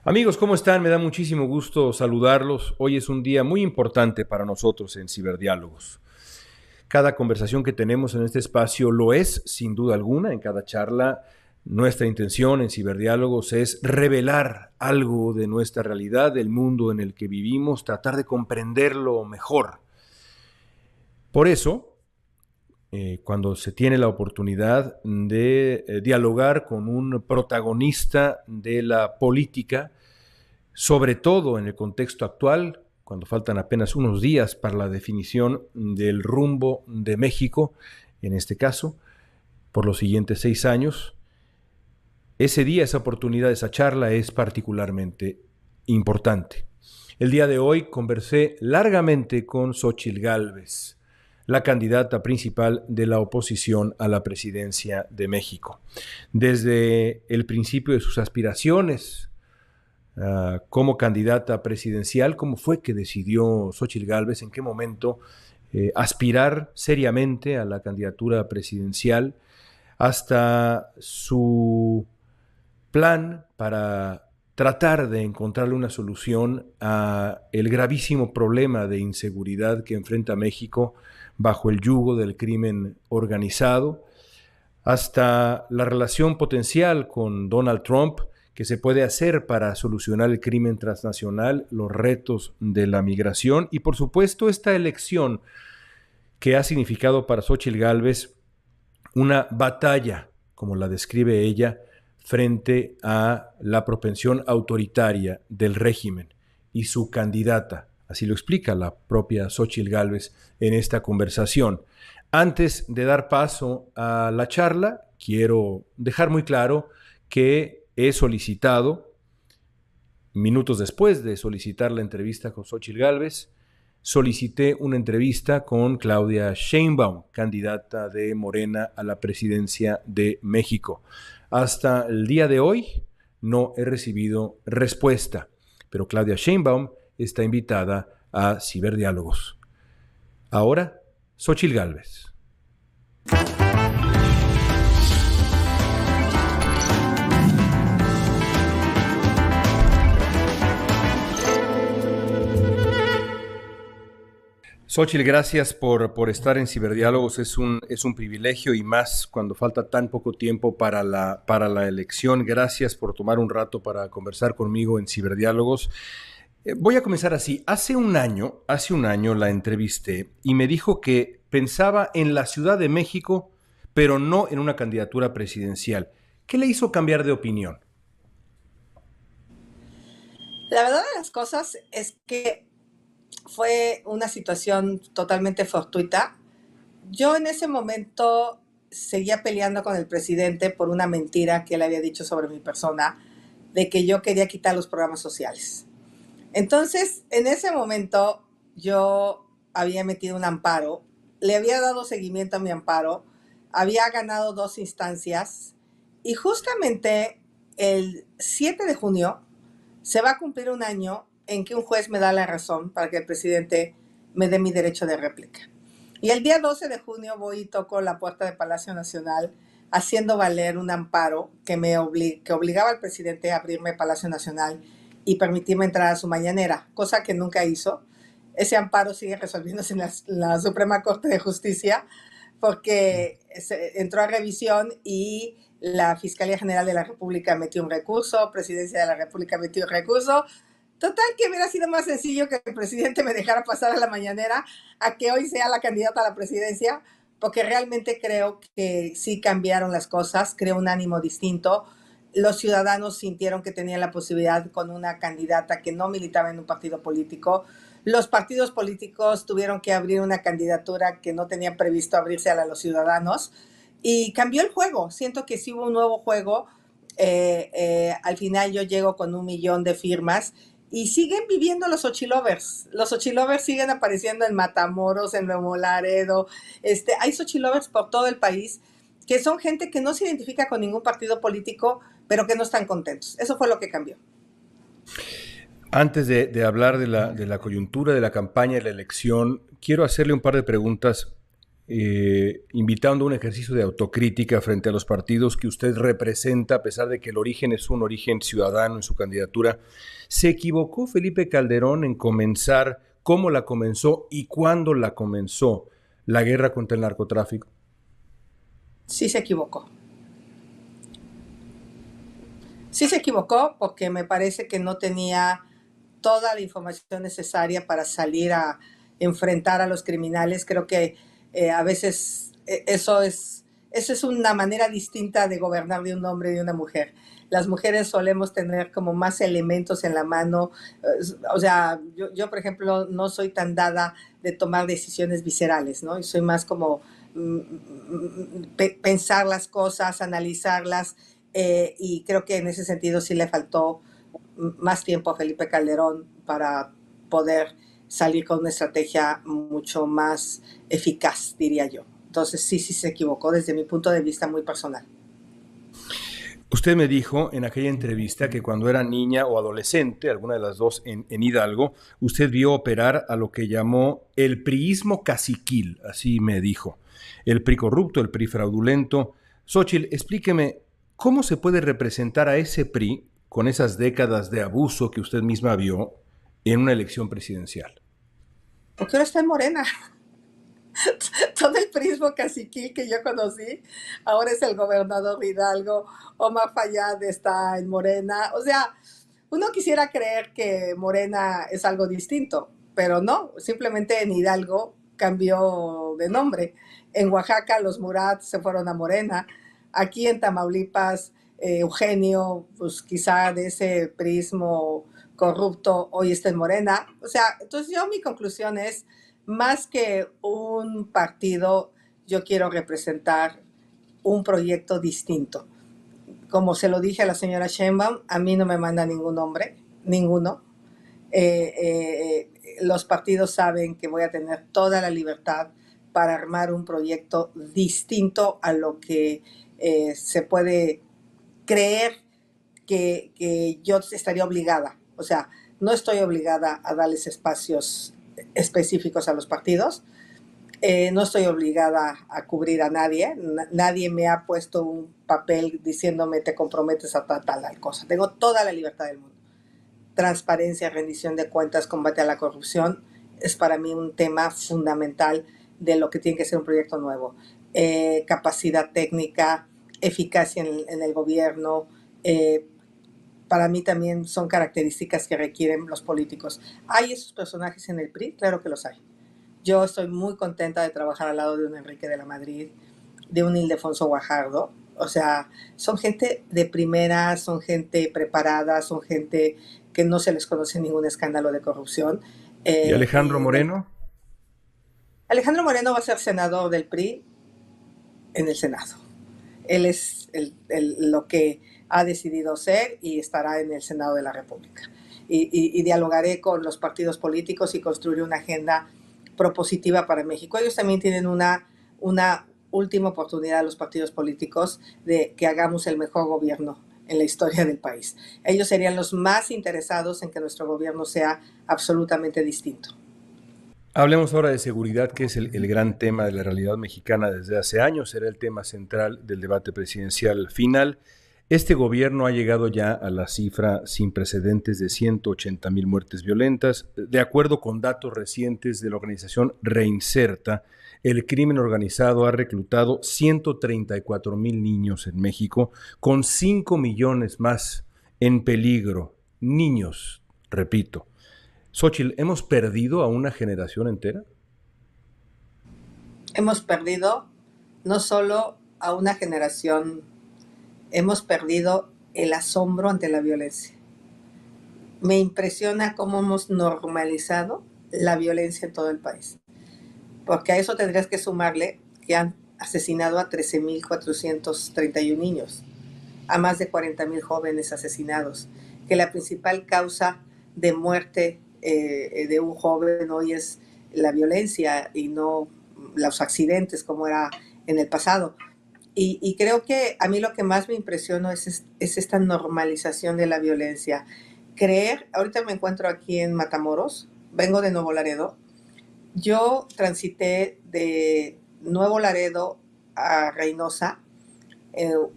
Amigos, ¿cómo están? Me da muchísimo gusto saludarlos. Hoy es un día muy importante para nosotros en Ciberdiálogos. Cada conversación que tenemos en este espacio lo es, sin duda alguna, en cada charla. Nuestra intención en Ciberdiálogos es revelar algo de nuestra realidad, del mundo en el que vivimos, tratar de comprenderlo mejor. Por eso, cuando se tiene la oportunidad de dialogar con un protagonista de la política, sobre todo en el contexto actual, cuando faltan apenas unos días para la definición del rumbo de México, en este caso, por los siguientes 6 años, ese día, esa oportunidad, esa charla es particularmente importante. El día de hoy conversé largamente con Xóchitl Gálvez, la candidata principal de la oposición a la presidencia de México. Desde el principio de sus aspiraciones como candidata presidencial, ¿cómo fue que decidió Xóchitl Gálvez, en qué momento aspirar seriamente a la candidatura presidencial, hasta su plan para tratar de encontrarle una solución a el gravísimo problema de inseguridad que enfrenta México bajo el yugo del crimen organizado, hasta la relación potencial con Donald Trump que se puede hacer para solucionar el crimen transnacional, los retos de la migración y por supuesto esta elección que ha significado para Xóchitl Gálvez una batalla, como la describe ella, frente a la propensión autoritaria del régimen y su candidata. Así lo explica la propia Xóchitl Gálvez en esta conversación. Antes de dar paso a la charla, quiero dejar muy claro que he solicitado, minutos después de solicitar la entrevista con Xóchitl Gálvez, solicité una entrevista con Claudia Sheinbaum, candidata de Morena a la presidencia de México. Hasta el día de hoy no he recibido respuesta, pero Claudia Sheinbaum está invitada a Ciberdiálogos. Ahora, Xóchitl Gálvez. Xóchitl, gracias por estar en Ciberdiálogos. Es un privilegio y más cuando falta tan poco tiempo para la elección. Gracias por tomar un rato para conversar conmigo en Ciberdiálogos. Voy a comenzar así. Hace un año la entrevisté y me dijo que pensaba en la Ciudad de México, pero no en una candidatura presidencial. ¿Qué le hizo cambiar de opinión? La verdad de las cosas es que fue una situación totalmente fortuita. Yo en ese momento seguía peleando con el presidente por una mentira que él había dicho sobre mi persona, de que yo quería quitar los programas sociales. Entonces, en ese momento yo había metido un amparo, le había dado seguimiento a mi amparo, había ganado 2 instancias y justamente el 7 de junio se va a cumplir un año en que un juez me da la razón para que el presidente me dé mi derecho de réplica. Y el día 12 de junio voy y toco la puerta de Palacio Nacional haciendo valer un amparo que obligaba al presidente a abrirme Palacio Nacional y permitirme entrar a su mañanera, cosa que nunca hizo. Ese amparo sigue resolviéndose en la Suprema Corte de Justicia porque entró a revisión y la Fiscalía General de la República metió un recurso, Presidencia de la República metió un recurso. Total, que hubiera sido más sencillo que el presidente me dejara pasar a la mañanera a que hoy sea la candidata a la presidencia, porque realmente creo que sí cambiaron las cosas, creo un ánimo distinto. Los ciudadanos sintieron que tenían la posibilidad con una candidata que no militaba en un partido político. Los partidos políticos tuvieron que abrir una candidatura que no tenían previsto abrirse a los ciudadanos y cambió el juego. Siento que sí hubo un nuevo juego. Al final yo llego con 1 millón de firmas y siguen viviendo los Xochilovers. Los Xochilovers siguen apareciendo en Matamoros, en Nuevo Laredo. Hay Xochilovers por todo el país que son gente que no se identifica con ningún partido político, pero que no están contentos. Eso fue lo que cambió. Antes de hablar de la coyuntura de la campaña y la elección, quiero hacerle un par de preguntas invitando a un ejercicio de autocrítica frente a los partidos que usted representa, a pesar de que el origen es un origen ciudadano en su candidatura. ¿Se equivocó Felipe Calderón en comenzar, cómo la comenzó y cuándo la comenzó la guerra contra el narcotráfico? Sí se equivocó. Sí se equivocó porque me parece que no tenía toda la información necesaria para salir a enfrentar a los criminales. Creo que a veces eso es una manera distinta de gobernar de un hombre y de una mujer. Las mujeres solemos tener como más elementos en la mano. O sea, yo, por ejemplo, no soy tan dada de tomar decisiones viscerales, ¿no? Y soy más como pensar las cosas, analizarlas, y creo que en ese sentido sí le faltó más tiempo a Felipe Calderón para poder salir con una estrategia mucho más eficaz, diría yo. Entonces sí se equivocó desde mi punto de vista muy personal. Usted me dijo en aquella entrevista que cuando era niña o adolescente, alguna de las dos en Hidalgo, usted vio operar a lo que llamó el priismo caciquil, así me dijo. El PRI corrupto, el PRI fraudulento. Xóchitl, explíqueme, ¿cómo se puede representar a ese PRI con esas décadas de abuso que usted misma vio en una elección presidencial? Porque ahora está en Morena. Todo el prismo caciquil que yo conocí, ahora es el gobernador de Hidalgo, Omar Fayad está en Morena. O sea, uno quisiera creer que Morena es algo distinto, pero no, simplemente en Hidalgo cambió de nombre. En Oaxaca los Murat se fueron a Morena. Aquí en Tamaulipas, Eugenio, pues quizá de ese prismo corrupto, hoy está en Morena. O sea, entonces mi conclusión es, más que un partido, yo quiero representar un proyecto distinto. Como se lo dije a la señora Sheinbaum, a mí no me manda ningún hombre, ninguno. Los partidos saben que voy a tener toda la libertad para armar un proyecto distinto a lo que se puede creer que yo estaría obligada. O sea, no estoy obligada a darles espacios específicos a los partidos. No estoy obligada a cubrir a nadie. Nadie me ha puesto un papel diciéndome te comprometes a tal cosa. Tengo toda la libertad del mundo. Transparencia, rendición de cuentas, combate a la corrupción es para mí un tema fundamental de lo que tiene que ser un proyecto nuevo. Capacidad técnica, eficacia en el gobierno, para mí también son características que requieren los políticos. ¿Hay esos personajes en el PRI? Claro que los hay. Yo estoy muy contenta de trabajar al lado de un Enrique de la Madrid, de un Ildefonso Guajardo. O sea, son gente de primera, son gente preparada, son gente que no se les conoce ningún escándalo de corrupción. ¿Y Alejandro Moreno? Alejandro Moreno va a ser senador del PRI en el Senado. Él es lo que ha decidido ser y estará en el Senado de la República. Y dialogaré con los partidos políticos y construiré una agenda propositiva para México. Ellos también tienen una última oportunidad, los partidos políticos, de que hagamos el mejor gobierno en la historia del país. Ellos serían los más interesados en que nuestro gobierno sea absolutamente distinto. Hablemos ahora de seguridad, que es el gran tema de la realidad mexicana desde hace años, será el tema central del debate presidencial final. Este gobierno ha llegado ya a la cifra sin precedentes de 180,000 muertes violentas. De acuerdo con datos recientes de la organización Reinserta, el crimen organizado ha reclutado 134,000 niños en México, con 5 millones más en peligro. Niños, repito. Xóchitl, ¿hemos perdido a una generación entera? Hemos perdido no solo a una generación, hemos perdido el asombro ante la violencia. Me impresiona cómo hemos normalizado la violencia en todo el país. Porque a eso tendrías que sumarle que han asesinado a 13,431 niños, a más de 40,000 jóvenes asesinados, que la principal causa de muerte de un joven hoy es la violencia y no los accidentes como era en el pasado. Y creo que a mí lo que más me impresionó es esta normalización de la violencia. Ahorita me encuentro aquí en Matamoros, vengo de Nuevo Laredo. Yo transité de Nuevo Laredo a Reynosa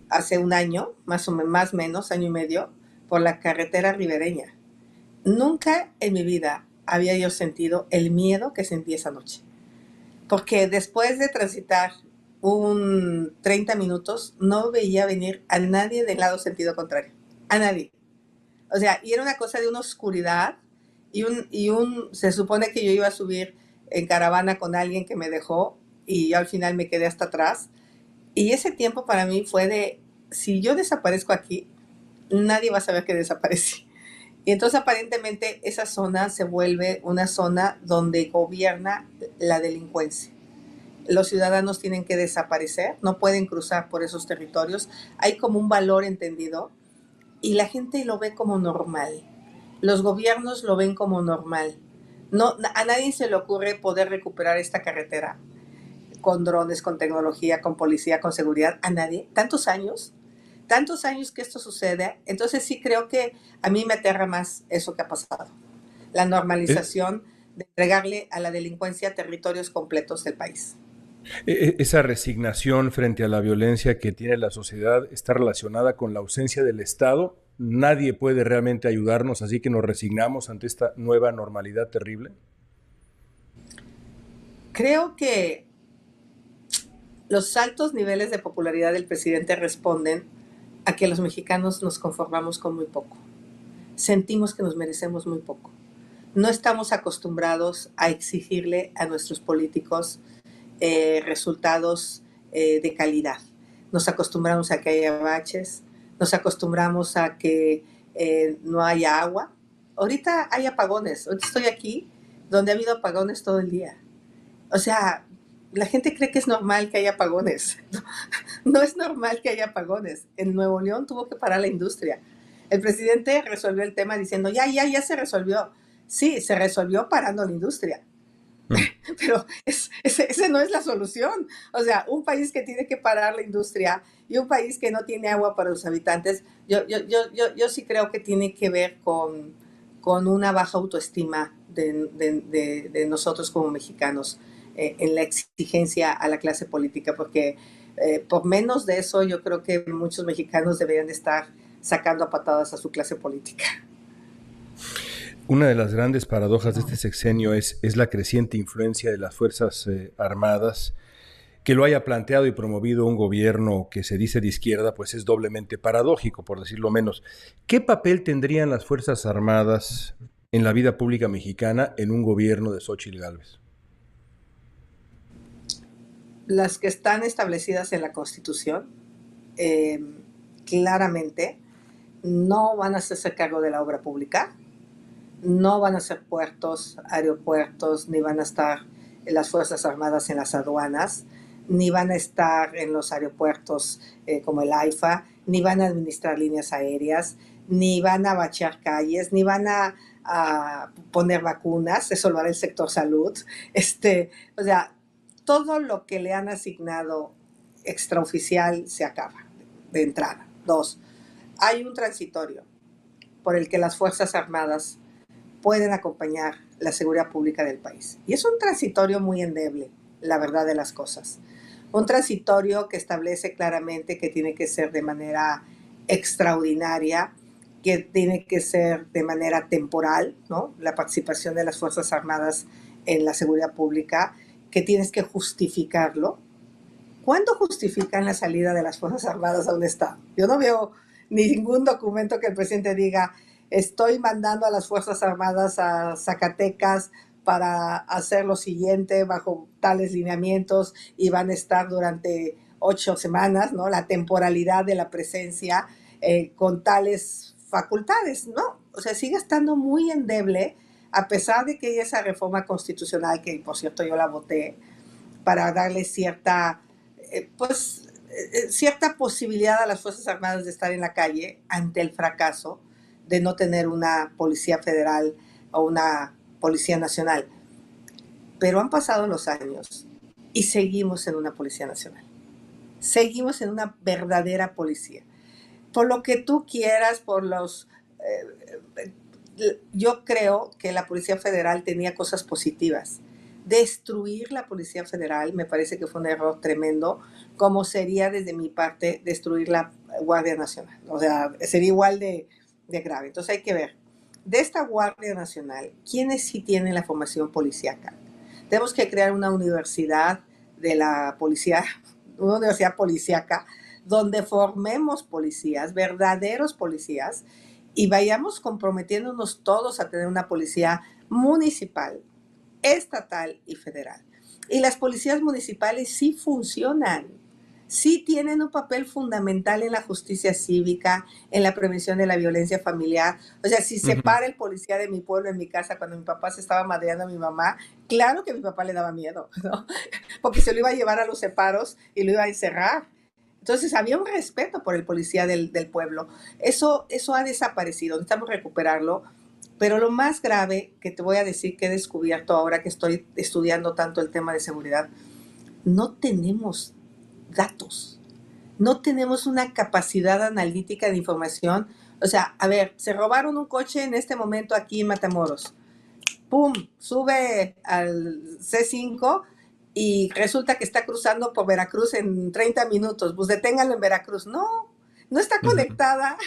hace un año, más o menos, más o menos, año y medio, por la carretera ribereña. Nunca en mi vida había yo sentido el miedo que sentí esa noche. Porque después de transitar un 30 minutos, no veía venir a nadie del lado sentido contrario. A nadie. O sea, y era una cosa de una oscuridad se supone que yo iba a subir en caravana con alguien que me dejó y yo al final me quedé hasta atrás. Y ese tiempo para mí fue de, si yo desaparezco aquí, nadie va a saber que desaparecí. Y entonces aparentemente esa zona se vuelve una zona donde gobierna la delincuencia. Los ciudadanos tienen que desaparecer, no pueden cruzar por esos territorios. Hay como un valor entendido y la gente lo ve como normal. Los gobiernos lo ven como normal. No, a nadie se le ocurre poder recuperar esta carretera con drones, con tecnología, con policía, con seguridad. A nadie. Tantos años que esto sucede. Entonces sí creo que a mí me aterra más eso que ha pasado. La Eh, normalización de entregarle a la delincuencia territorios completos del país. Esa resignación frente a la violencia que tiene la sociedad está relacionada con la ausencia del Estado. Nadie puede realmente ayudarnos, así que nos resignamos ante esta nueva normalidad terrible. Creo que los altos niveles de popularidad del presidente responden a que los mexicanos nos conformamos con muy poco. Sentimos que nos merecemos muy poco. No estamos acostumbrados a exigirle a nuestros políticos resultados de calidad. Nos acostumbramos a que haya baches, nos acostumbramos a que no haya agua. Ahorita hay apagones. Ahorita estoy aquí donde ha habido apagones todo el día. O sea, la gente cree que es normal que haya apagones. No es normal que haya apagones. En Nuevo León tuvo que parar la industria. El presidente resolvió el tema diciendo, ya se resolvió. Sí, se resolvió parando la industria. Mm. Pero ese no es la solución. O sea, un país que tiene que parar la industria y un país que no tiene agua para los habitantes, yo sí creo que tiene que ver con una baja autoestima de nosotros como mexicanos en la exigencia a la clase política, porque por menos de eso yo creo que muchos mexicanos deberían de estar sacando a patadas a su clase política. Una de las grandes paradojas de este sexenio es la creciente influencia de las Fuerzas Armadas. Que lo haya planteado y promovido un gobierno que se dice de izquierda, pues es doblemente paradójico, por decirlo menos. ¿Qué papel tendrían las Fuerzas Armadas en la vida pública mexicana en un gobierno de Xóchitl Gálvez? Las que están establecidas en la Constitución, eh, claramente no van a hacerse cargo de la obra pública, no van a ser puertos, aeropuertos, ni van a estar las Fuerzas Armadas en las aduanas, ni van a estar en los aeropuertos como el AIFA, ni van a administrar líneas aéreas, ni van a bachear calles, ni van a poner vacunas, eso lo hará el sector salud. O sea, todo lo que le han asignado extraoficial se acaba de entrada. Dos, hay un transitorio por el que las Fuerzas Armadas pueden acompañar la seguridad pública del país. Y es un transitorio muy endeble, la verdad de las cosas. Un transitorio que establece claramente que tiene que ser de manera extraordinaria, que tiene que ser de manera temporal, ¿no? La participación de las Fuerzas Armadas en la seguridad pública, que tienes que justificarlo. ¿Cuándo justifican la salida de las Fuerzas Armadas a un Estado? Yo no veo ningún documento que el presidente diga, estoy mandando a las Fuerzas Armadas a Zacatecas para hacer lo siguiente bajo tales lineamientos y van a estar durante 8 semanas, ¿no? La temporalidad de la presencia con tales facultades, ¿no? O sea, sigue estando muy endeble a pesar de que hay esa reforma constitucional que, por cierto, yo la voté para darle cierta posibilidad a las Fuerzas Armadas de estar en la calle ante el fracaso de no tener una policía federal o una policía nacional. Pero han pasado los años y seguimos en una policía nacional. Seguimos en una verdadera policía. Por lo que tú quieras, yo creo que la Policía Federal tenía cosas positivas, Destruir la Policía Federal me parece que fue un error tremendo, como sería desde mi parte destruir la Guardia Nacional. O sea, sería igual de grave. Entonces hay que ver, de esta Guardia Nacional, ¿quiénes sí tienen la formación policíaca? Tenemos que crear una universidad de la policía, una universidad policíaca, donde formemos policías, verdaderos policías, y vayamos comprometiéndonos todos a tener una policía municipal, estatal y federal. Y las policías municipales sí funcionan, sí tienen un papel fundamental en la justicia cívica, en la prevención de la violencia familiar. O sea, si se para el policía de mi pueblo en mi casa cuando mi papá se estaba madreando a mi mamá, claro que a mi papá le daba miedo, ¿no? Porque se lo iba a llevar a los separos y lo iba a encerrar. Entonces había un respeto por el policía del pueblo. Eso ha desaparecido, necesitamos recuperarlo. Pero lo más grave que te voy a decir que he descubierto ahora que estoy estudiando tanto el tema de seguridad, no tenemos datos, no tenemos una capacidad analítica de información. O sea, a ver, se robaron un coche en este momento aquí en Matamoros. ¡Pum! Sube al C5 y resulta que está cruzando por Veracruz en 30 minutos. Pues deténganlo en Veracruz. No, no está Ujú. conectada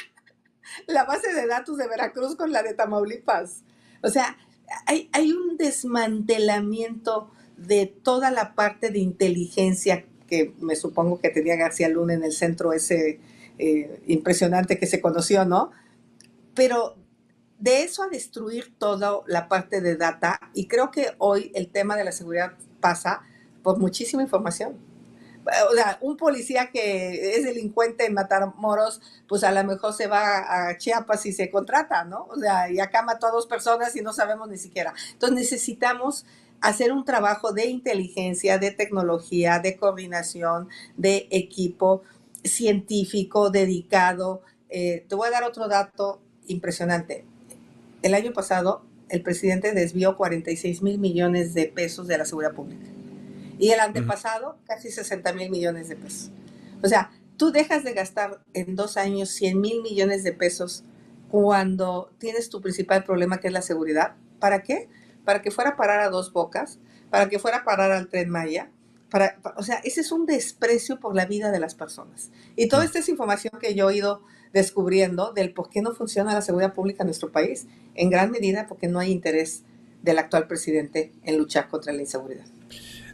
la base de datos de Veracruz con la de Tamaulipas. O sea, hay un desmantelamiento de toda la parte de inteligencia que me supongo que tenía García Luna en el centro ese impresionante que se conoció, ¿no? Pero de eso a destruir toda la parte de data, y creo que hoy el tema de la seguridad pasa por muchísima información. O sea, un policía que es delincuente en Matamoros, pues a lo mejor se va a Chiapas y se contrata, ¿no? O sea, y acá mató a 2 personas y no sabemos ni siquiera. Entonces necesitamos hacer un trabajo de inteligencia, de tecnología, de coordinación, de equipo científico dedicado. Te voy a dar otro dato impresionante. El año pasado, el presidente desvió 46 mil millones de pesos de la seguridad pública. Y el Ujú. antepasado, casi 60 mil millones de pesos. O sea, tú dejas de gastar en 2 años 100 mil millones de pesos cuando tienes tu principal problema, que es la seguridad. ¿Para qué? Para que fuera a parar a Dos Bocas, para que fuera a parar al Tren Maya. O sea, ese es un desprecio por la vida de las personas. Y toda esta es información que yo he ido descubriendo del por qué no funciona la seguridad pública en nuestro país, en gran medida porque no hay interés del actual presidente en luchar contra la inseguridad.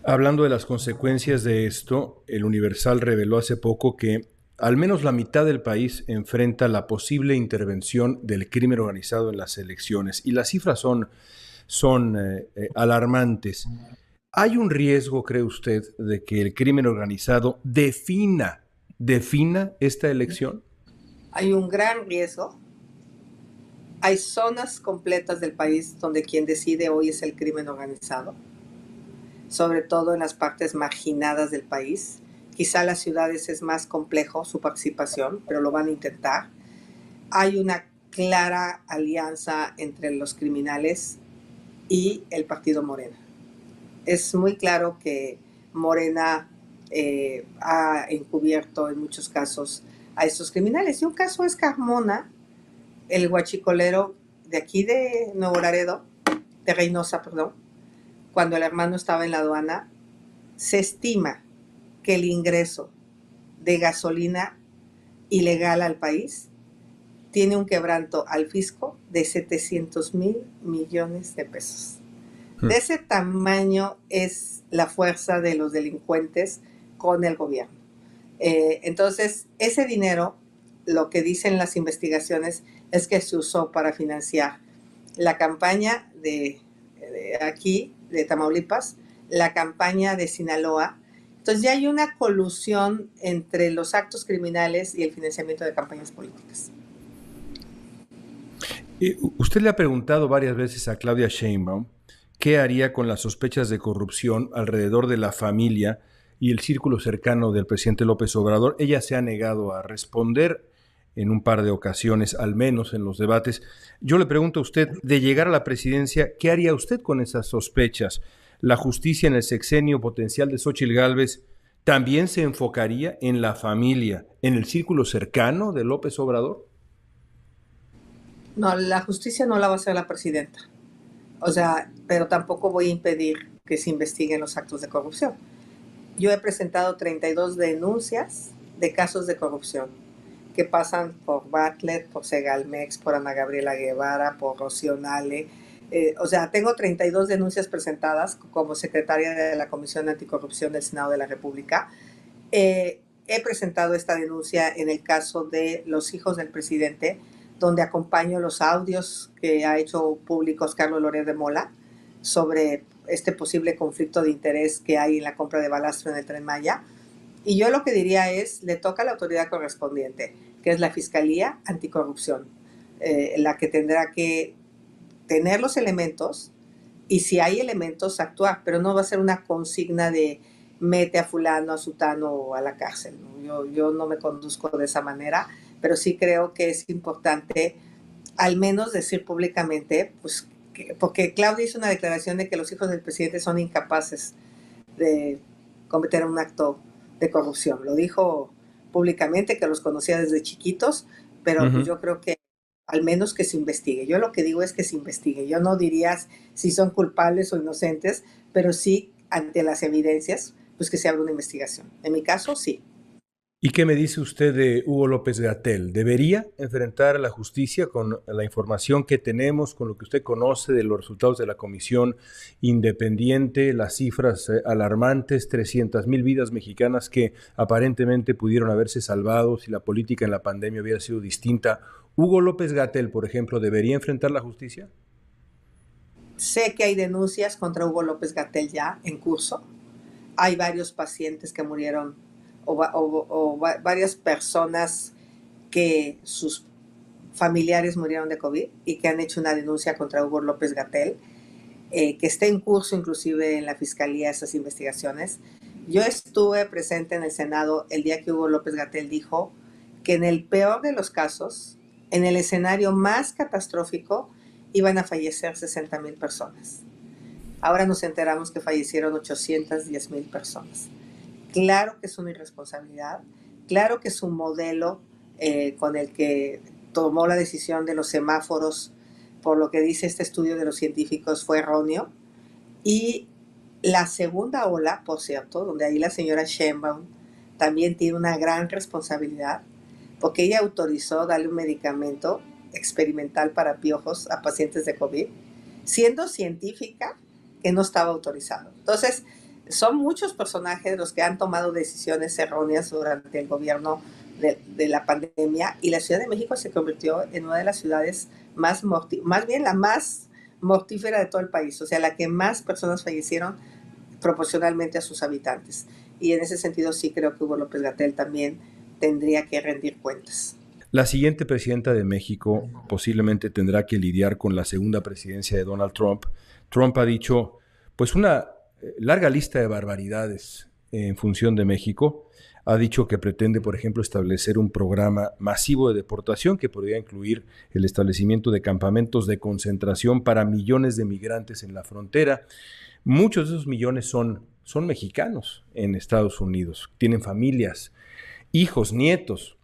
Hablando de las consecuencias de esto, el Universal reveló hace poco que al menos la mitad del país enfrenta la posible intervención del crimen organizado en las elecciones y las cifras son alarmantes. ¿Hay un riesgo, cree usted, de que el crimen organizado defina esta elección? Hay un gran riesgo. Hay zonas completas del país donde quien decide hoy es el crimen organizado, sobre todo en las partes marginadas del país. Quizá las ciudades es más complejo su participación, pero lo van a intentar. Hay una clara alianza entre los criminales y el partido Morena. Es muy claro que Morena ha encubierto en muchos casos a estos criminales. Y un caso es Carmona, el guachicolero de aquí de Nuevo Laredo, de Reynosa, perdón, cuando el hermano estaba en la aduana. Se estima que el ingreso de gasolina ilegal al país tiene un quebranto al fisco de 700 mil millones de pesos. De ese tamaño es la fuerza de los delincuentes con el gobierno. Entonces, ese dinero, lo que dicen las investigaciones, es que se usó para financiar la campaña de aquí, de Tamaulipas, la campaña de Sinaloa. Entonces ya hay una colusión entre los actos criminales y el financiamiento de campañas políticas. Usted le ha preguntado varias veces a Claudia Sheinbaum qué haría con las sospechas de corrupción alrededor de la familia y el círculo cercano del presidente López Obrador. Ella se ha negado a responder en un par de ocasiones, al menos en los debates. Yo le pregunto a usted, de llegar a la presidencia, ¿qué haría usted con esas sospechas? ¿La justicia en el sexenio potencial de Xóchitl Gálvez también se enfocaría en la familia, en el círculo cercano de López Obrador? No, la justicia no la va a hacer la presidenta. O sea, pero tampoco voy a impedir que se investiguen los actos de corrupción. Yo he presentado 32 denuncias de casos de corrupción que pasan por Bartlett, por Segalmex, por Ana Gabriela Guevara, por Rocío Nale. O sea, tengo 32 denuncias presentadas como secretaria de la Comisión Anticorrupción del Senado de la República. He presentado esta denuncia en el caso de los hijos del presidente, donde acompaño los audios que ha hecho públicos Carlos Loret de Mola sobre este posible conflicto de interés que hay en la compra de balastro en el Tren Maya. Y yo lo que diría es, le toca a la autoridad correspondiente, que es la Fiscalía Anticorrupción, la que tendrá que tener los elementos y si hay elementos actuar, pero no va a ser una consigna de mete a fulano, a sutano a la cárcel, ¿no? Yo no me conduzco de esa manera, pero sí creo que es importante al menos decir públicamente, pues, porque Claudia hizo una declaración de que los hijos del presidente son incapaces de cometer un acto de corrupción. Lo dijo públicamente, que los conocía desde chiquitos, pero pues yo creo que al menos que se investigue. Yo lo que digo es que se investigue. Yo no diría si son culpables o inocentes, pero sí ante las evidencias, pues que se abra una investigación. En mi caso, sí. ¿Y qué me dice usted de Hugo López-Gatell? ¿Debería enfrentar a la justicia con la información que tenemos, con lo que usted conoce de los resultados de la comisión independiente, las cifras alarmantes, 300,000 vidas mexicanas que aparentemente pudieron haberse salvado si la política en la pandemia hubiera sido distinta? ¿Hugo López-Gatell, por ejemplo, debería enfrentar la justicia? Sé que hay denuncias contra Hugo López-Gatell ya en curso. Hay varios pacientes que murieron o varias personas que sus familiares murieron de COVID y que han hecho una denuncia contra Hugo López-Gatell, que está en curso inclusive en la Fiscalía esas investigaciones. Yo estuve presente en el Senado el día que Hugo López-Gatell dijo que en el peor de los casos, en el escenario más catastrófico, iban a fallecer 60,000 personas. Ahora nos enteramos que fallecieron 810,000 personas. Claro que es una irresponsabilidad, claro que es un modelo con el que tomó la decisión de los semáforos, por lo que dice este estudio de los científicos, fue erróneo. Y la segunda ola, por cierto, donde ahí la señora Sheinbaum también tiene una gran responsabilidad, porque ella autorizó darle un medicamento experimental para piojos a pacientes de COVID, siendo científica que no estaba autorizado. Entonces, son muchos personajes los que han tomado decisiones erróneas durante el gobierno de la pandemia, y la Ciudad de México se convirtió en una de las ciudades más bien la más mortífera de todo el país, o sea, la que más personas fallecieron proporcionalmente a sus habitantes. Y en ese sentido sí creo que Hugo López-Gatell también tendría que rendir cuentas. La siguiente presidenta de México posiblemente tendrá que lidiar con la segunda presidencia de Donald Trump. Trump ha dicho, pues, una larga lista de barbaridades en función de México. Ha dicho que pretende, por ejemplo, establecer un programa masivo de deportación que podría incluir el establecimiento de campamentos de concentración para millones de migrantes en la frontera. Muchos de esos millones son mexicanos en Estados Unidos, tienen familias, hijos, nietos.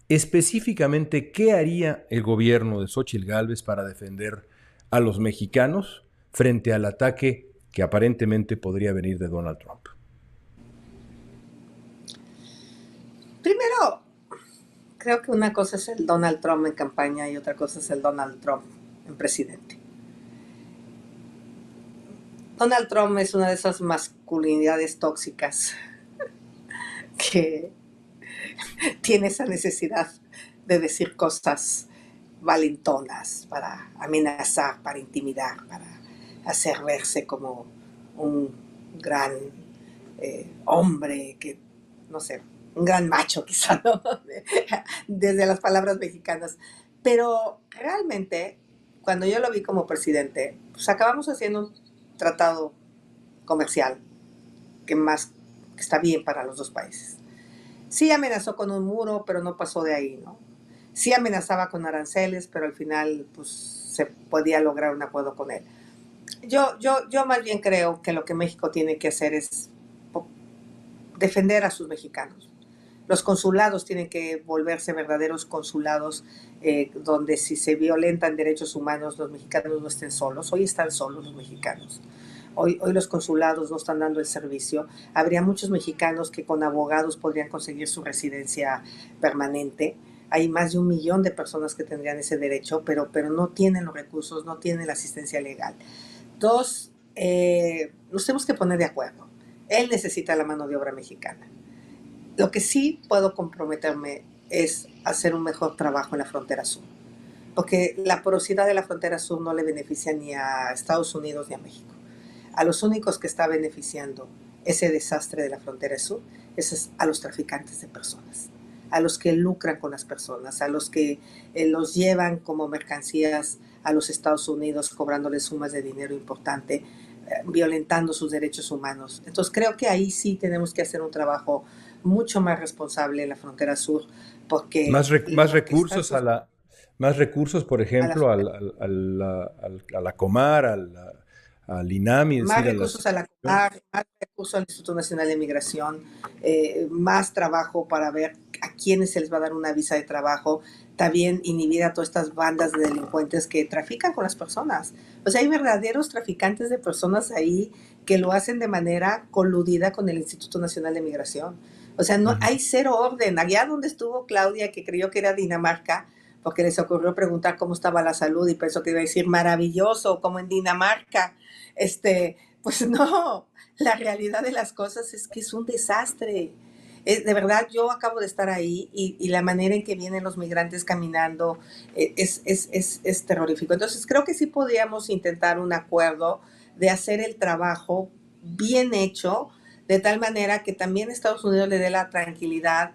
Específicamente, ¿qué haría el gobierno de Xóchitl Gálvez para defender a los mexicanos frente al ataque que aparentemente podría venir de Donald Trump? Primero, creo que una cosa es el Donald Trump en campaña y otra cosa es el Donald Trump en presidente. Donald Trump es una de esas masculinidades tóxicas que tiene esa necesidad de decir cosas valentonas para amenazar, para intimidar, para hacer verse como un gran hombre, que no sé, un gran macho quizá, ¿no? Desde las palabras mexicanas. Pero realmente, cuando yo lo vi como presidente, pues acabamos haciendo un tratado comercial que está bien para los dos países. Sí amenazó con un muro, pero no pasó de ahí, ¿no? Sí amenazaba con aranceles, pero al final pues, se podía lograr un acuerdo con él. Yo más bien creo que lo que México tiene que hacer es defender a sus mexicanos. Los consulados tienen que volverse verdaderos consulados donde si se violentan derechos humanos los mexicanos no estén solos. Hoy están solos los mexicanos. Hoy los consulados no están dando el servicio. Habría muchos mexicanos que con abogados podrían conseguir su residencia permanente. Hay más de 1 millón de personas que tendrían ese derecho, pero no tienen los recursos, no tienen la asistencia legal. Dos, nos tenemos que poner de acuerdo. Él necesita la mano de obra mexicana. Lo que sí puedo comprometerme es hacer un mejor trabajo en la frontera sur, porque la porosidad de la frontera sur no le beneficia ni a Estados Unidos ni a México. A los únicos que está beneficiando ese desastre de la frontera sur es a los traficantes de personas, a los que lucran con las personas, a los que los llevan como mercancías a los Estados Unidos cobrándoles sumas de dinero importante, violentando sus derechos humanos. Entonces creo que ahí sí tenemos que hacer un trabajo mucho más responsable en la frontera sur, porque Más recursos más recursos, por a la ejemplo, a la Comar, al INAMI, es más decir, recursos a la CONAR, más recursos al Instituto Nacional de Migración, más trabajo para ver a quiénes se les va a dar una visa de trabajo, también inhibir a todas estas bandas de delincuentes que trafican con las personas. O sea, hay verdaderos traficantes de personas ahí que lo hacen de manera coludida con el Instituto Nacional de Migración. O sea, no hay cero orden. Allá donde estuvo Claudia, que creyó que era Dinamarca, porque les ocurrió preguntar cómo estaba la salud y pensó que iba a decir maravilloso, como en Dinamarca. Pues no, la realidad de las cosas es que es un desastre. De verdad, yo acabo de estar ahí y la manera en que vienen los migrantes caminando es terrorífico. Entonces, creo que sí podríamos intentar un acuerdo de hacer el trabajo bien hecho, de tal manera que también Estados Unidos le dé la tranquilidad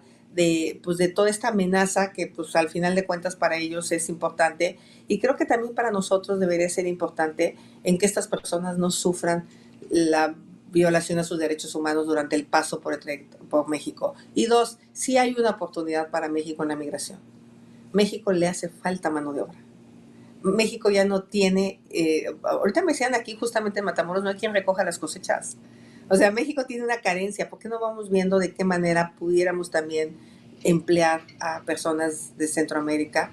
pues, de toda esta amenaza que pues, al final de cuentas para ellos es importante, y creo que también para nosotros debería ser importante en que estas personas no sufran la violación a sus derechos humanos durante el paso por México. Y dos, sí hay una oportunidad para México en la migración. México le hace falta mano de obra. México ya no tiene, ahorita me decían aquí justamente en Matamoros, no hay quien recoja las cosechas. O sea, México tiene una carencia. ¿Por qué no vamos viendo de qué manera pudiéramos también emplear a personas de Centroamérica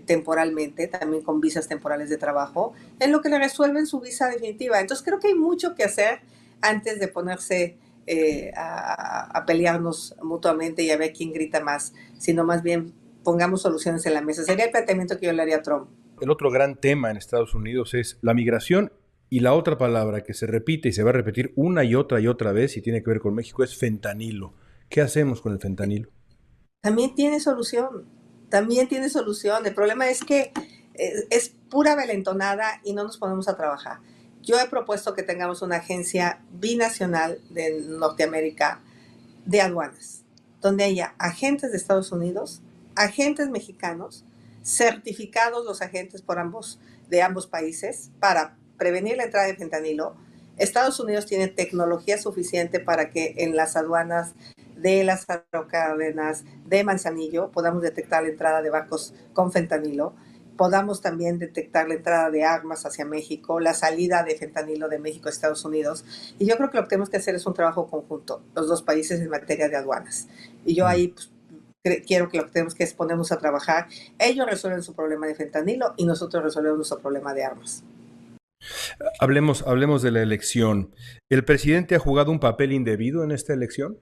temporalmente, también con visas temporales de trabajo, en lo que le resuelven su visa definitiva? Entonces creo que hay mucho que hacer antes de ponerse a pelearnos mutuamente y a ver quién grita más, sino más bien pongamos soluciones en la mesa. Sería el planteamiento que yo le haría a Trump. el otro gran tema en Estados Unidos es la migración, y la otra palabra que se repite y se va a repetir una y otra vez y tiene que ver con México es fentanilo. ¿Qué hacemos con el fentanilo? También tiene solución, también tiene solución. El problema es que es pura valentonada y no nos ponemos a trabajar. Yo he propuesto que tengamos una agencia binacional de Norteamérica de aduanas, donde haya agentes de Estados Unidos, agentes mexicanos, certificados los agentes de ambos países para prevenir la entrada de fentanilo. Estados Unidos tiene tecnología suficiente para que en las aduanas de las Cárdenas, de Manzanillo, podamos detectar la entrada de barcos con fentanilo, podamos también detectar la entrada de armas hacia México, la salida de fentanilo de México a Estados Unidos. Y yo creo que lo que tenemos que hacer es un trabajo conjunto, los dos países en materia de aduanas. Y yo ahí pues, quiero que lo que tenemos que es ponernos a trabajar. Ellos resuelven su problema de fentanilo y nosotros resolvemos nuestro problema de armas. Hablemos de la elección. ¿El presidente ha jugado un papel indebido en esta elección?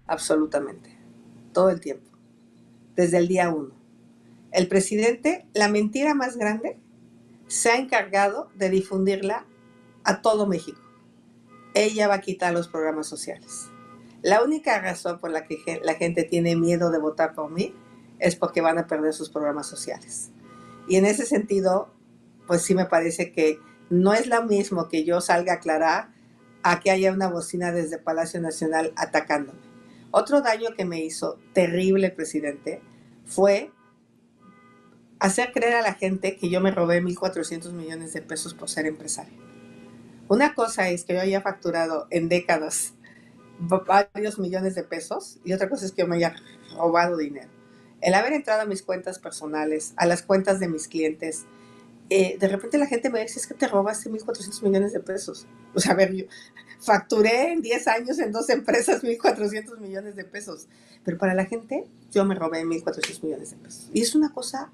Absolutamente. Todo el tiempo. Desde el día 1. El presidente, la mentira más grande, se ha encargado de difundirla a todo México. Ella va a quitar los programas sociales. La única razón por la que la gente tiene miedo de votar por mí es porque van a perder sus programas sociales. Y en ese sentido, pues sí me parece que no es lo mismo que yo salga a aclarar a que haya una bocina desde Palacio Nacional atacándome. Otro daño que me hizo terrible el presidente fue hacer creer a la gente que yo me robé 1,400 millones de pesos por ser empresario. Una cosa es que yo haya facturado en décadas varios millones de pesos y otra cosa es que yo me haya robado dinero. El haber entrado a mis cuentas personales, a las cuentas de mis clientes, de repente la gente me dice, es que te robaste 1,400 millones de pesos. O sea, a ver, yo facturé en 10 años en 2 empresas 1,400 millones de pesos. Pero para la gente, yo me robé 1,400 millones de pesos. Y es una cosa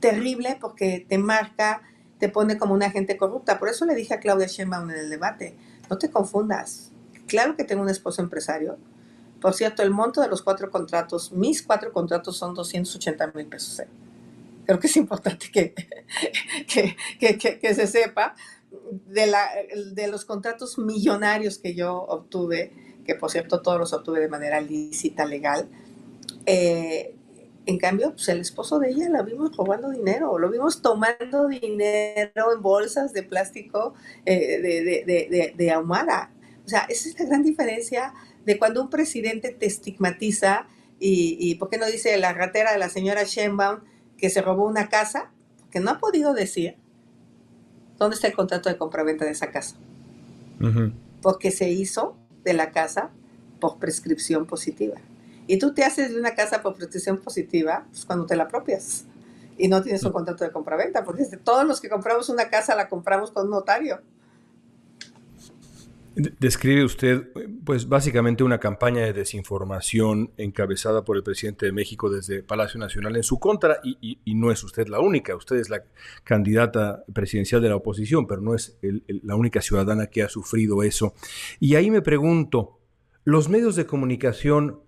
terrible porque te marca te pone como una agente corrupta. Por eso le dije a Claudia Sheinbaum en el debate, no te confundas. Claro que tengo un esposo empresario. Por cierto, el monto de los 4 contratos, mis 4 contratos son 280,000 pesos. Creo que es importante que se sepa de los contratos millonarios que yo obtuve, que por cierto todos los obtuve de manera lícita, legal. En cambio, pues el esposo de ella la vimos robando dinero, lo vimos tomando dinero en bolsas de plástico de ahumada. O sea, esa es la gran diferencia de cuando un presidente te estigmatiza y ¿por qué no dice la ratera de la señora Sheinbaum que se robó una casa? Que no ha podido decir dónde está el contrato de compraventa de esa casa. Uh-huh. Porque se hizo de la casa por prescripción positiva. Y tú te haces de una casa por prescripción positiva pues cuando te la apropias y no tienes un contrato de compraventa, porque todos los que compramos una casa la compramos con un notario. Describe usted, pues básicamente una campaña de desinformación encabezada por el presidente de México desde Palacio Nacional en su contra, y no es usted la única. Usted es la candidata presidencial de la oposición, pero no es la única ciudadana que ha sufrido eso. Y ahí me pregunto, ¿los medios de comunicación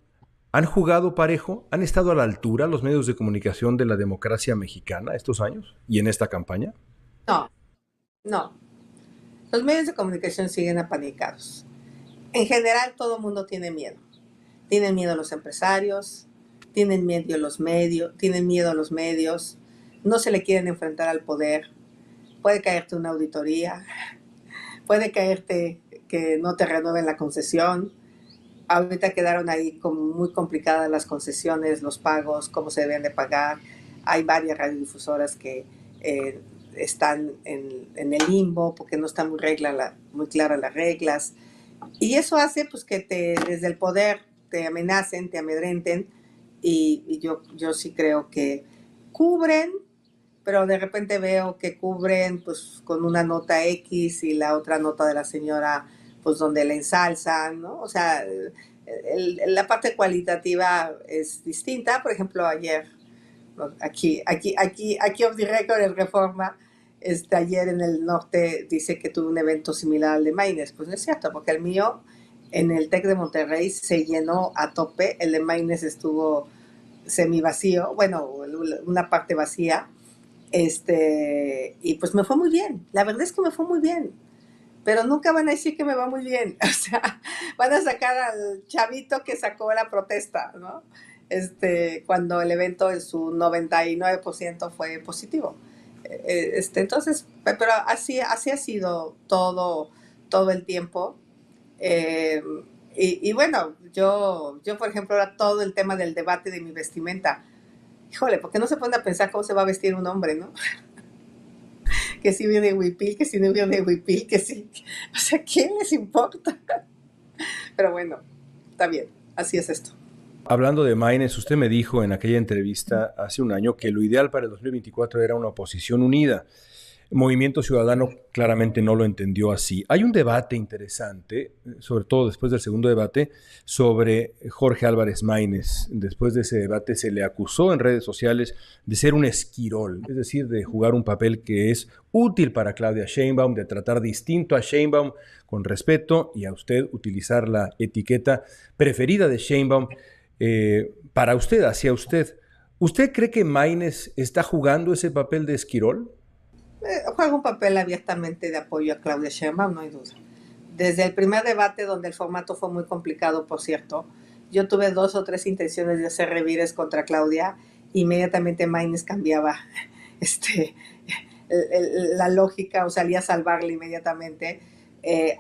han jugado parejo? ¿Han estado a la altura los medios de comunicación de la democracia mexicana estos años y en esta campaña? No. Los medios de comunicación siguen apanicados. En general, todo el mundo tiene miedo. Tienen miedo los empresarios, tienen miedo los medios, no se le quieren enfrentar al poder. Puede caerte una auditoría, puede caerte que no te renueven la concesión. Ahorita quedaron ahí como muy complicadas las concesiones, los pagos, cómo se deben de pagar. Hay varias radiodifusoras que están en el limbo porque no están muy claras las reglas. Y eso hace pues que desde el poder te amenacen, te amedrenten. Y yo sí creo que cubren, pero de repente veo que cubren pues con una nota X y la otra nota de la señora pues donde la ensalzan, ¿no? O sea, la parte cualitativa es distinta. Por ejemplo, ayer, aquí off the record en Reforma, ayer en el norte dice que tuvo un evento similar al de Maynes. Pues no es cierto, porque el mío en el TEC de Monterrey se llenó a tope, el de Maynes estuvo semivacío, bueno, una parte vacía, y pues me fue muy bien. La verdad es que me fue muy bien. Pero nunca van a decir que me va muy bien. O sea, van a sacar al chavito que sacó la protesta, ¿no? Cuando el evento en su 99% fue positivo. Entonces, pero así ha sido todo el tiempo. Y bueno, yo, por ejemplo, ahora todo el tema del debate de mi vestimenta. Híjole, ¿por qué no se pone a pensar cómo se va a vestir un hombre, no? Que si viene de huipil, que si no viene de huipil, que si... O sea, ¿quién les importa? Pero bueno, está bien, así es esto. Hablando de Maynes, usted me dijo en aquella entrevista hace un año que lo ideal para el 2024 era una oposición unida. Movimiento Ciudadano claramente no lo entendió así. Hay un debate interesante, sobre todo después del segundo debate, sobre Jorge Álvarez Maynes. Después de ese debate se le acusó en redes sociales de ser un esquirol, es decir, de jugar un papel que es útil para Claudia Sheinbaum, de tratar distinto a Sheinbaum con respeto y a usted utilizar la etiqueta preferida de Sheinbaum para usted, hacia usted. ¿Usted cree que Maynes está jugando ese papel de esquirol? Juega un papel abiertamente de apoyo a Claudia Sheinbaum, no hay duda. Desde el primer debate, donde el formato fue muy complicado, por cierto, yo tuve 2 o 3 intenciones de hacer revires contra Claudia. Inmediatamente Maynes cambiaba la lógica o salía a salvarle inmediatamente.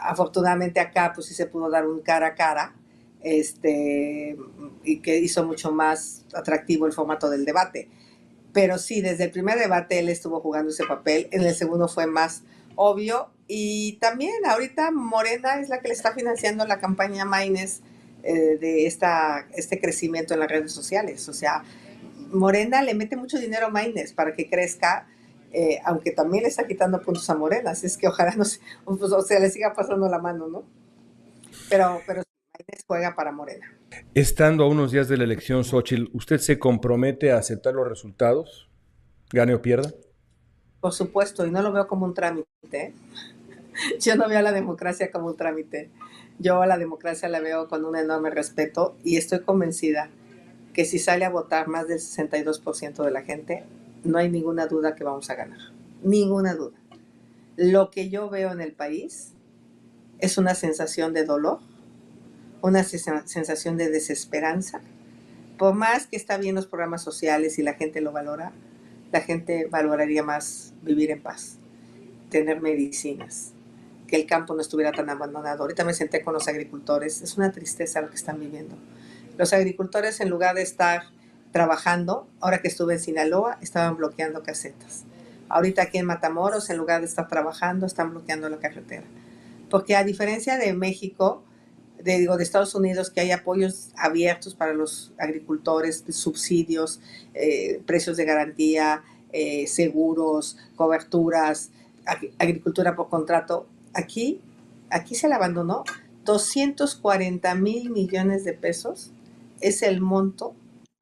Afortunadamente acá pues sí se pudo dar un cara a cara y que hizo mucho más atractivo el formato del debate. Pero sí, desde el primer debate él estuvo jugando ese papel. En el segundo fue más obvio. Y también ahorita Morena es la que le está financiando la campaña Maynes de este crecimiento en las redes sociales. O sea, Morena le mete mucho dinero a Maynes para que crezca, aunque también le está quitando puntos a Morena. Así es que ojalá no se le siga pasando la mano, ¿no? Pero Maynes juega para Morena. Estando a unos días de la elección, Xóchitl, ¿usted se compromete a aceptar los resultados, gane o pierda? Por supuesto, y no lo veo como un trámite, ¿eh? Yo no veo a la democracia como un trámite. Yo a la democracia la veo con un enorme respeto y estoy convencida que si sale a votar más del 62% de la gente, no hay ninguna duda que vamos a ganar. Ninguna duda. Lo que yo veo en el país es una sensación de dolor, una sensación de desesperanza. Por más que está bien los programas sociales y la gente lo valora, la gente valoraría más vivir en paz, tener medicinas, que el campo no estuviera tan abandonado. Ahorita me senté con los agricultores, es una tristeza lo que están viviendo. Los agricultores, en lugar de estar trabajando, ahora que estuve en Sinaloa, estaban bloqueando casetas. Ahorita aquí en Matamoros, en lugar de estar trabajando, están bloqueando la carretera. Porque a diferencia de México, de Estados Unidos, que hay apoyos abiertos para los agricultores, subsidios, precios de garantía, seguros, coberturas, agricultura por contrato, aquí se le abandonó 240,000 millones de pesos, es el monto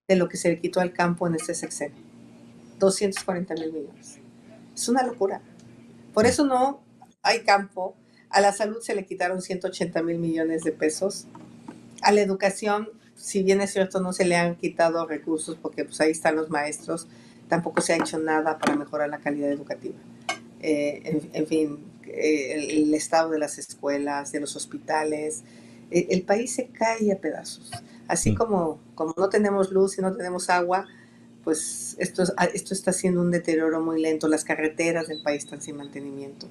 de lo que se le quitó al campo en este sexenio. 240,000 millones. Es una locura. Por eso no hay campo. A la salud se le quitaron 180,000 millones de pesos. A la educación, si bien es cierto, no se le han quitado recursos porque pues ahí están los maestros, tampoco se ha hecho nada para mejorar la calidad educativa. En fin, el estado de las escuelas, de los hospitales, el país se cae a pedazos. Así como no tenemos luz y no tenemos agua, pues esto está siendo un deterioro muy lento. Las carreteras del país están sin mantenimiento.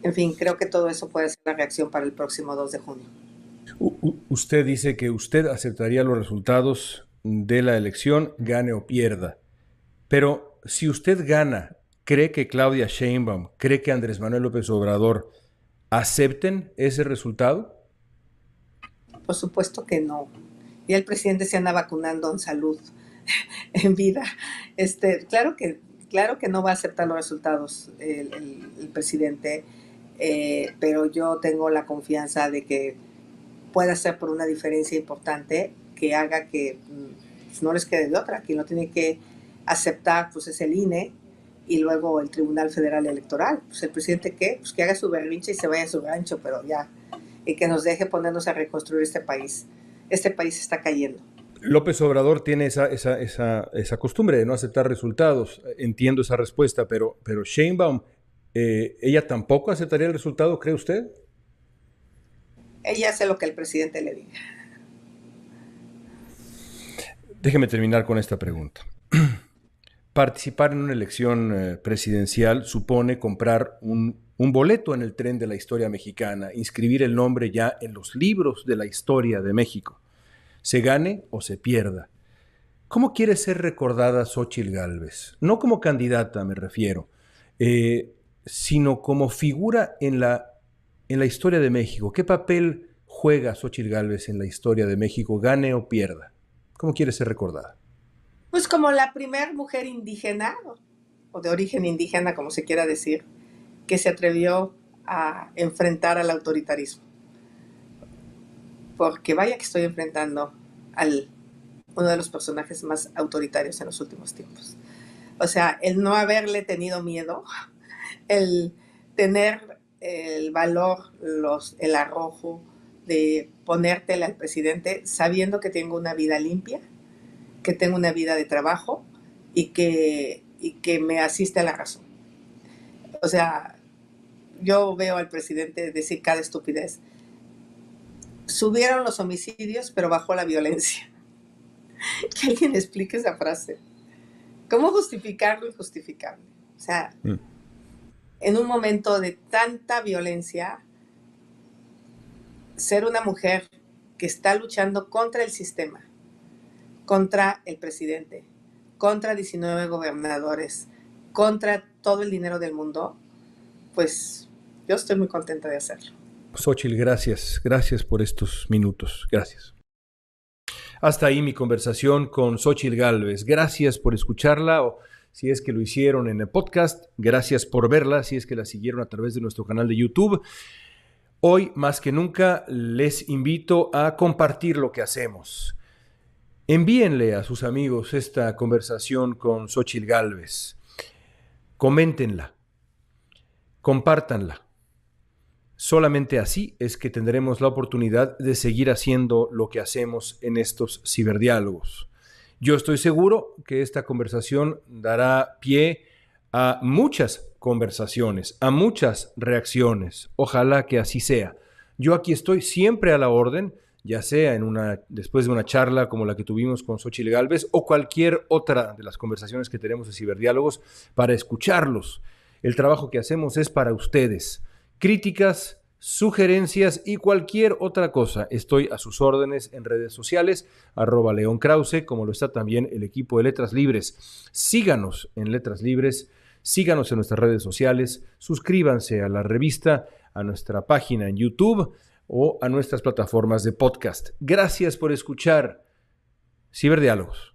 En fin, creo que todo eso puede ser la reacción para el próximo 2 de junio. Usted dice que usted aceptaría los resultados de la elección, gane o pierda. Pero si usted gana, ¿cree que Claudia Sheinbaum, cree que Andrés Manuel López Obrador acepten ese resultado? Por supuesto que no. Y el presidente se anda vacunando en salud, en vida. Claro que no va a aceptar los resultados el presidente, pero yo tengo la confianza de que pueda ser por una diferencia importante que haga que pues, no les quede de otra. Quien lo tiene que aceptar pues es el INE y luego el Tribunal Federal Electoral. Pues el presidente, ¿qué? Pues que haga su berrinche y se vaya a su rancho, pero ya, y que nos deje ponernos a reconstruir este país. Este país está cayendo. López Obrador tiene esa costumbre de no aceptar resultados. Entiendo esa respuesta, pero Sheinbaum, ¿ella tampoco aceptaría el resultado, cree usted? Ella hace lo que el presidente le diga. Déjeme terminar con esta pregunta. Participar en una elección presidencial supone comprar un boleto en el tren de la historia mexicana, inscribir el nombre ya en los libros de la historia de México, se gane o se pierda. ¿Cómo quiere ser recordada Xóchitl Gálvez? No como candidata, me refiero, sino como figura en la historia de México. ¿Qué papel juega Xóchitl Gálvez en la historia de México, gane o pierda? ¿Cómo quiere ser recordada? Pues como la primera mujer indígena, o de origen indígena, como se quiera decir, que se atrevió a enfrentar al autoritarismo. Porque vaya que estoy enfrentando a uno de los personajes más autoritarios en los últimos tiempos. O sea, el no haberle tenido miedo, el tener el valor, el arrojo de ponértele al presidente sabiendo que tengo una vida limpia, que tengo una vida de trabajo y que me asiste a la razón. O sea, yo veo al presidente decir cada estupidez. Subieron los homicidios, pero bajó la violencia. Que alguien explique esa frase. ¿Cómo justificar lo injustificable? O sea, en un momento de tanta violencia, ser una mujer que está luchando contra el sistema, contra el presidente, contra 19 gobernadores, contra todo el dinero del mundo, pues yo estoy muy contenta de hacerlo. Xóchitl, gracias. Gracias por estos minutos. Gracias. Hasta ahí mi conversación con Xóchitl Gálvez. Gracias por escucharla, o si es que lo hicieron en el podcast, gracias por verla, si es que la siguieron a través de nuestro canal de YouTube. Hoy, más que nunca, les invito a compartir lo que hacemos. Envíenle a sus amigos esta conversación con Xóchitl Gálvez. Coméntenla, compártanla. Solamente así es que tendremos la oportunidad de seguir haciendo lo que hacemos en estos ciberdiálogos. Yo estoy seguro que esta conversación dará pie a muchas conversaciones, a muchas reacciones. Ojalá que así sea. Yo aquí estoy siempre a la orden, ya sea después de una charla como la que tuvimos con Xóchitl Gálvez o cualquier otra de las conversaciones que tenemos en ciberdiálogos, para escucharlos. El trabajo que hacemos es para ustedes. Críticas, sugerencias y cualquier otra cosa. Estoy a sus órdenes en redes sociales, @LeonKrause, como lo está también el equipo de Letras Libres. Síganos en Letras Libres, síganos en nuestras redes sociales, suscríbanse a la revista, a nuestra página en YouTube o a nuestras plataformas de podcast. Gracias por escuchar Ciberdiálogos.